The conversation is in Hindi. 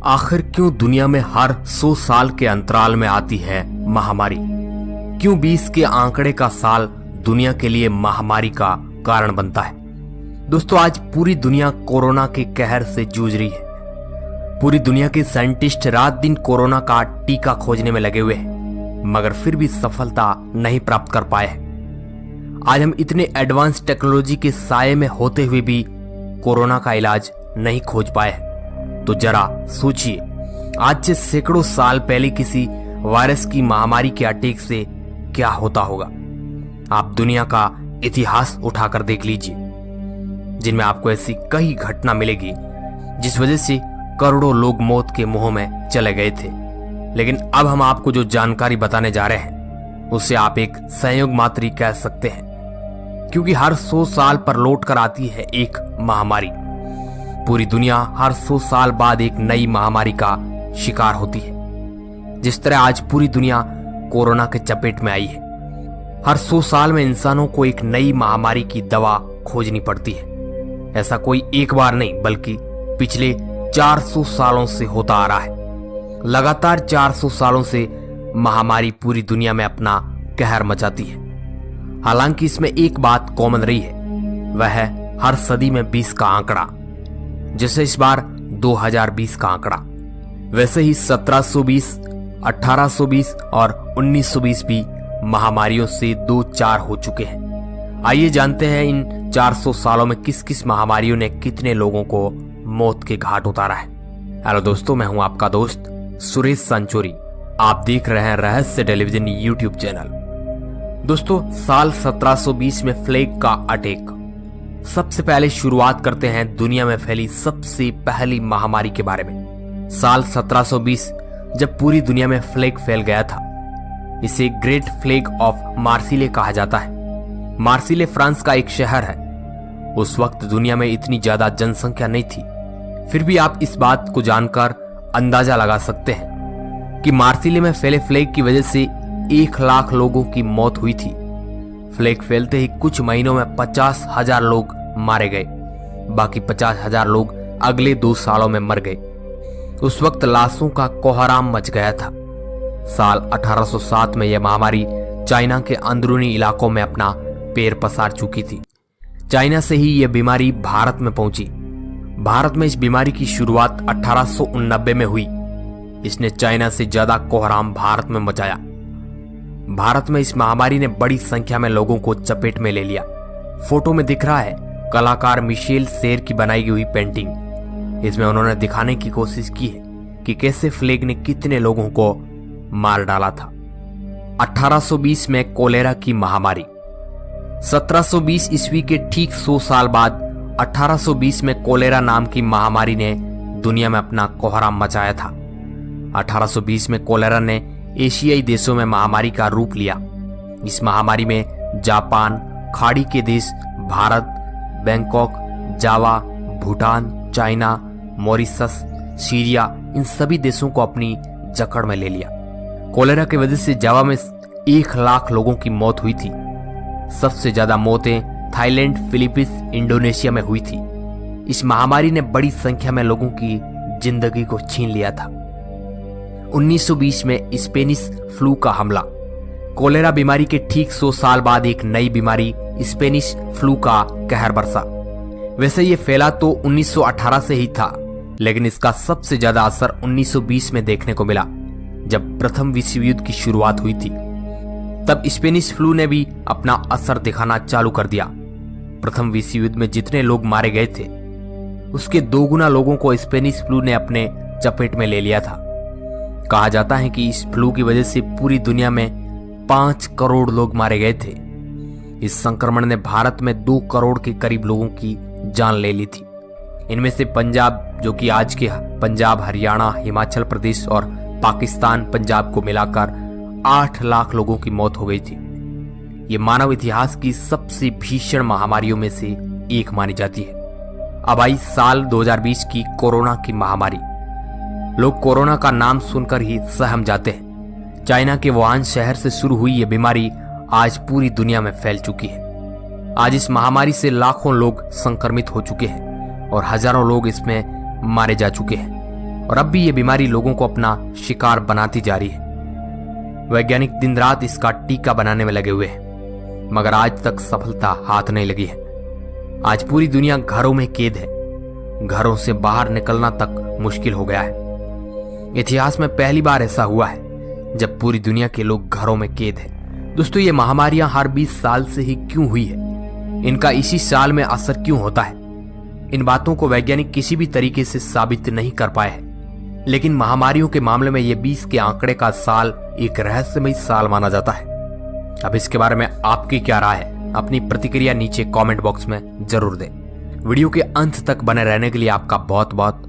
आखिर क्यों दुनिया में हर 100 साल के अंतराल में आती है महामारी? क्यों 20 के आंकड़े का साल दुनिया के लिए महामारी का कारण बनता है? दोस्तों, आज पूरी दुनिया कोरोना के कहर से जूझ रही है। पूरी दुनिया के साइंटिस्ट रात दिन कोरोना का टीका खोजने में लगे हुए हैं, मगर फिर भी सफलता नहीं प्राप्त कर पाए हैं। आज हम इतने एडवांस टेक्नोलॉजी के साये में होते हुए भी कोरोना का इलाज नहीं खोज पाए हैं। तो जरा सोचिए, आज से सैकड़ों साल पहले किसी वायरस की महामारी के अटैक से क्या होता होगा। आप दुनिया का इतिहास उठाकर देख लीजिए, जिनमें आपको ऐसी कई घटना मिलेगी जिस वजह से करोड़ों लोग मौत के मुंह में चले गए थे। लेकिन अब हम आपको जो जानकारी बताने जा रहे हैं उसे आप एक संयोग मात्र ही कह सकते हैं, क्योंकि हर 100 साल पर लौट कर आती है एक महामारी। पूरी दुनिया हर 100 साल बाद एक नई महामारी का शिकार होती है। जिस तरह आज पूरी दुनिया कोरोना के चपेट में आई है, हर 100 साल में इंसानों को एक नई महामारी की दवा खोजनी पड़ती है। ऐसा कोई एक बार नहीं, बल्कि पिछले 400 सालों से होता आ रहा है। लगातार 400 सालों से महामारी पूरी दुनिया में अपना कहर मचाती है। हालांकि इसमें एक बात कॉमन रही है, वह है हर सदी में 20 का आंकड़ा। जैसे इस बार 2020 का आंकड़ा, वैसे ही 1720, 1820 और 1920 भी महामारियों से 2-4 हो चुके हैं। आइए जानते हैं इन 400 सालों में किस किस महामारियों ने कितने लोगों को मौत के घाट उतारा है। हेलो दोस्तों, मैं हूं आपका दोस्त सुरेश संचोरी। आप देख रहे हैं रहस्य टेलीविजन यूट्यूब चैनल। दोस्तों, साल 1720 में प्लेग का अटैक। सबसे पहले शुरुआत करते हैं दुनिया में फैली सबसे पहली महामारी के बारे में। साल 1720 जब पूरी दुनिया में प्लेग फैल गया था, इसे ग्रेट प्लेग ऑफ मार्सिले कहा जाता है। मार्सिले फ्रांस का एक शहर है। उस वक्त दुनिया में इतनी ज्यादा जनसंख्या नहीं थी, फिर भी आप इस बात को जानकर अंदाजा लगा सकते हैं कि मार्सिले में फैले प्लेग की वजह से 1 लाख लोगों की मौत हुई थी। प्लेग फैलते ही कुछ महीनों में 50,000 लोग मारे गए, बाकी 50,000 लोग अगले 2 सालों में मर गए। उस वक्त लाशों का कोहराम मच गया था। साल 1807 में यह महामारी चाइना के अंदरूनी इलाकों में अपना पैर पसार चुकी थी। चाइना से ही यह बीमारी भारत में पहुंची। भारत में इस बीमारी की शुरुआत 1889 में हुई। इसने चाइना से ज्यादा कोहराम भारत में मचाया। भारत में इस महामारी ने बड़ी संख्या में लोगों को चपेट में ले लिया। फोटो में दिख रहा है कलाकार मिशेल सेर की बनाई हुई पेंटिंग। इसमें उन्होंने दिखाने की कोशिश की है कि कैसे प्लेग ने कितने लोगों को मार डाला था। 1820 में कोलेरा की महामारी। 1720 ईस्वी के ठीक 100 साल बाद 1820 में कोलेरा नाम की महामारी ने दुनिया में अपना कोहराम मचाया था। 1820 में कोलेरा ने एशियाई देशों में महामारी का रूप लिया। इस महामारी में जापान, खाड़ी के देश, भारत, बैंकॉक, जावा, भूटान, चाइना, मॉरिशस, सीरिया, इन सभी देशों को अपनी जकड़ में ले लिया। कोलेरा की वजह से जावा में 1 लाख लोगों की मौत हुई थी। सबसे ज्यादा मौतें थाईलैंड, फिलीपींस, इंडोनेशिया में हुई थी। इस महामारी ने बड़ी संख्या में लोगों की जिंदगी को छीन लिया था। 1920 में स्पेनिश फ्लू का हमला। कोलेरा बीमारी के ठीक 100 साल बाद एक नई बीमारी स्पेनिश फ्लू का कहर बरसा। वैसे ये फैला तो 1918 से ही था, लेकिन इसका सबसे ज्यादा असर 1920 में देखने को मिला, जब प्रथम विश्व युद्ध की शुरुआत हुई थी। तब स्पेनिश फ्लू ने भी अपना असर दिखाना चालू कर दिया। प्रथम विश्व युद्ध में जितने लोग मारे गए थे, उसके 2 गुना लोगों को स्पेनिश फ्लू ने अपने चपेट में ले लिया था। कहा जाता है कि इस फ्लू की वजह से पूरी दुनिया में 5 करोड़ लोग मारे गए थे। इस संक्रमण ने भारत में 2 करोड़ के करीब लोगों की जान ले ली थी। इनमें से पंजाब, जो कि आज के पंजाब, हरियाणा, हिमाचल प्रदेश और पाकिस्तान, पंजाब को मिलाकर 8 लाख लोगों की मौत हो गई थी। ये मानव इतिहास की सबसे भीषण महामारियों में से एक मानी जाती है। अब आई साल 2020 की कोरोना की महामारी। लोग कोरोना का नाम सुनकर ही सहम जाते हैं। चाइना के वुहान शहर से शुरू हुई ये बीमारी आज पूरी दुनिया में फैल चुकी है। आज इस महामारी से लाखों लोग संक्रमित हो चुके हैं और हजारों लोग इसमें मारे जा चुके हैं। और अब भी ये बीमारी लोगों को अपना शिकार बनाती जा रही है। वैज्ञानिक दिन रात इसका टीका बनाने में लगे हुए हैं, मगर आज तक सफलता हाथ नहीं लगी है। आज पूरी दुनिया घरों में कैद है, घरों से बाहर निकलना तक मुश्किल हो गया है। इतिहास में पहली बार ऐसा हुआ है जब पूरी दुनिया के लोग घरों में कैद है। दोस्तों, ये महामारियां हर 20 साल से ही क्यों हुई है, इनका इसी साल में असर क्यों होता है, इन बातों को वैज्ञानिक किसी भी तरीके से साबित नहीं कर पाए हैं। लेकिन महामारियों के मामले में ये 20 के आंकड़े का साल एक रहस्यमय साल माना जाता है। अब इसके बारे में आपकी क्या राय है, अपनी प्रतिक्रिया नीचे कमेंट बॉक्स में जरूर दें। वीडियो के अंत तक बने रहने के लिए आपका बहुत बहुत